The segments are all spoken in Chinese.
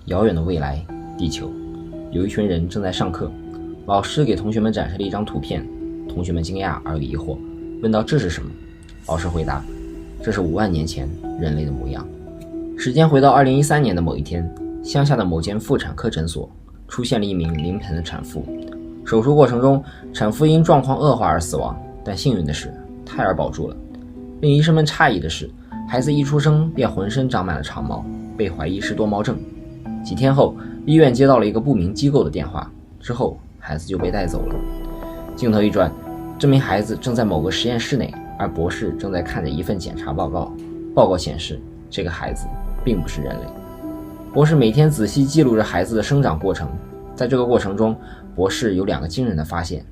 遥远的未来，地球，有一群人正在上课，老师给同学们展示了一张图片，同学们惊讶而又疑惑，问道这是什么？老师回答，这是5万年前人类的模样。时间回到2013年的某一天，乡下的某间妇产科诊所出现了一名临盆的产妇，手术过程中产妇因状况恶化而死亡，但幸运的是胎儿保住了。令医生们诧异的是，孩子一出生便浑身长满了长毛，被怀疑是多毛症。几天后，医院接到了一个不明机构的电话，之后孩子就被带走了。镜头一转，这名孩子正在某个实验室内，而博士正在看着一份检查报告。报告显示，这个孩子并不是人类。博士每天仔细记录着孩子的生长过程，在这个过程中，博士有2个惊人的发现：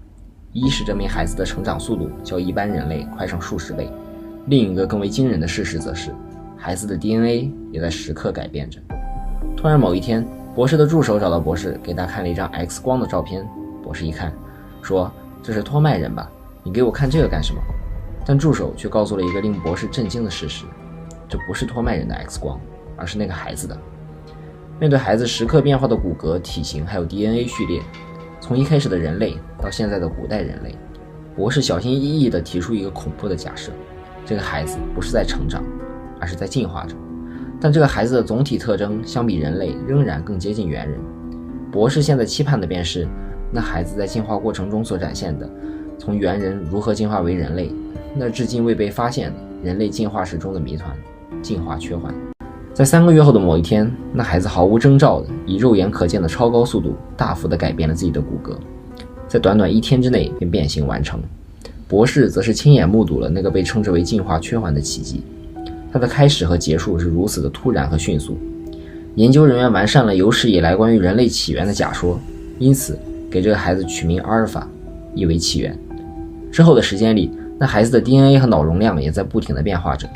一是这名孩子的成长速度较一般人类快上数十倍；另一个更为惊人的事实则是，孩子的 DNA 也在时刻改变着。突然某一天，博士的助手找到博士，给他看了一张 X 光的照片。博士一看，说：“这是托麦人吧？你给我看这个干什么？”但助手却告诉了一个令博士震惊的事实：这不是托麦人的 X 光，而是那个孩子的。面对孩子时刻变化的骨骼、体型还有 DNA 序列，从一开始的人类到现在的古代人类，博士小心翼翼地提出一个恐怖的假设：这个孩子不是在成长，而是在进化着。但这个孩子的总体特征相比人类仍然更接近猿人。博士现在期盼的便是那孩子在进化过程中所展现的，从猿人如何进化为人类，那至今未被发现的人类进化史中的谜团——进化缺环。在3个月后的某一天，那孩子毫无征兆的以肉眼可见的超高速度大幅地改变了自己的骨骼，在短短1天之内便变形完成。博士则是亲眼目睹了那个被称之为进化缺环的奇迹。它的开始和结束是如此的突然和迅速。研究人员完善了有史以来关于人类起源的假说，因此给这个孩子取名阿尔法，意为起源。之后的时间里，那孩子的 DNA 和脑容量也在不停地变化着，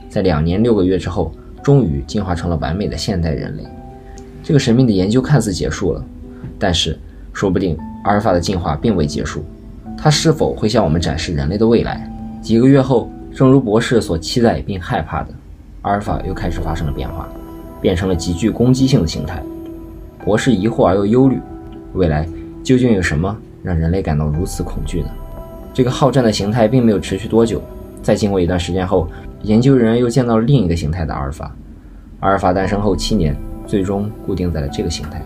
在2年6个月之后，终于进化成了完美的现代人类。这个神秘的研究看似结束了，但是说不定阿尔法的进化并未结束，它是否会向我们展示人类的未来？几个月后，正如博士所期待并害怕的，阿尔法又开始发生了变化，变成了极具攻击性的形态。博士疑惑而又忧虑，未来究竟有什么让人类感到如此恐惧呢？这个好战的形态并没有持续多久，在经过一段时间后，研究人员又见到了另一个形态的阿尔法。阿尔法诞生后7年，最终固定在了这个形态。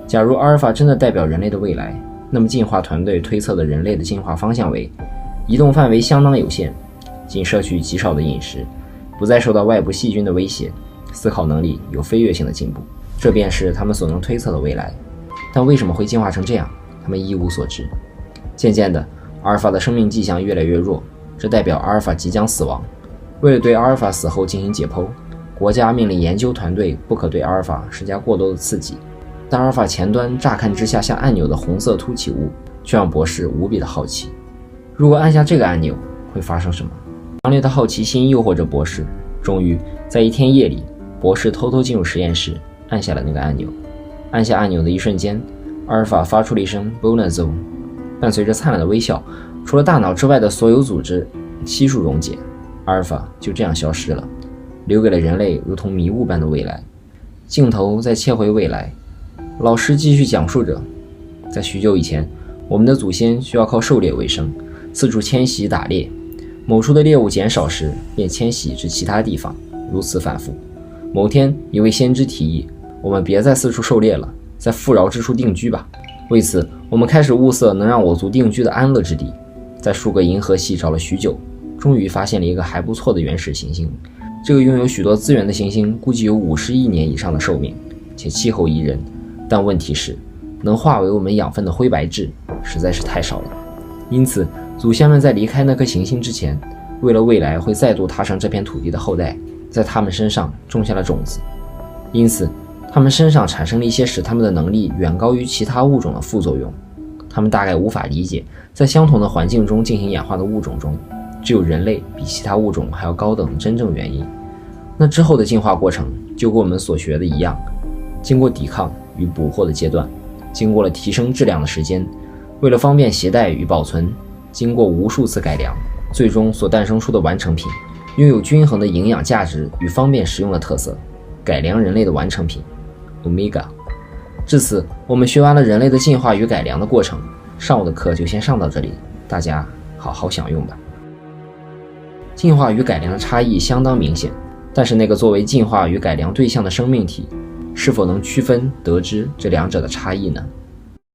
假如阿尔法真的代表人类的未来，那么进化团队推测的人类的进化方向为：移动范围相当有限，仅摄取极少的饮食，不再受到外部细菌的威胁，思考能力有飞跃性的进步，这便是他们所能推测的未来。但为什么会进化成这样，他们一无所知。渐渐的，阿尔法的生命迹象越来越弱，这代表阿尔法即将死亡。为了对阿尔法死后进行解剖，国家命令研究团队不可对阿尔法施加过多的刺激。但阿尔法前端乍看之下像按钮的红色凸起物，却让博士无比的好奇。如果按下这个按钮，会发生什么？强烈的好奇心诱惑着博士，终于在一天夜里，博士偷偷进入实验室，按下了那个按钮。按下按钮的一瞬间，阿尔法发出了一声 Bonazo， 伴随着灿烂的微笑，除了大脑之外的所有组织悉数溶解，阿尔法就这样消失了，留给了人类如同迷雾般的未来。镜头再切回未来，老师继续讲述着，在许久以前，我们的祖先需要靠狩猎为生，四处迁徙打猎，某处的猎物减少时便迁徙至其他地方，如此反复。某天，一位先知提议，我们别再四处狩猎了，在富饶之处定居吧。为此，我们开始物色能让我族定居的安乐之地，在数个银河系找了许久，终于发现了一个还不错的原始行星。这个拥有许多资源的行星估计有50亿年以上的寿命，且气候宜人，但问题是能化为我们养分的灰白质实在是太少了。因此，祖先们在离开那颗行星之前，为了未来会再度踏上这片土地的后代，在他们身上种下了种子。因此，他们身上产生了一些使他们的能力远高于其他物种的副作用。他们大概无法理解，在相同的环境中进行演化的物种中，只有人类比其他物种还要高等的真正原因。那之后的进化过程就跟我们所学的一样，经过抵抗与捕获的阶段，经过了提升质量的时间，为了方便携带与保存，经过无数次改良，最终所诞生出的完成品拥有均衡的营养价值与方便实用的特色，改良人类的完成品。Omega。至此，我们学完了人类的进化与改良的过程。上午的课就先上到这里，大家好好享用吧。进化与改良的差异相当明显，但是那个作为进化与改良对象的生命体，是否能区分得知这两者的差异呢？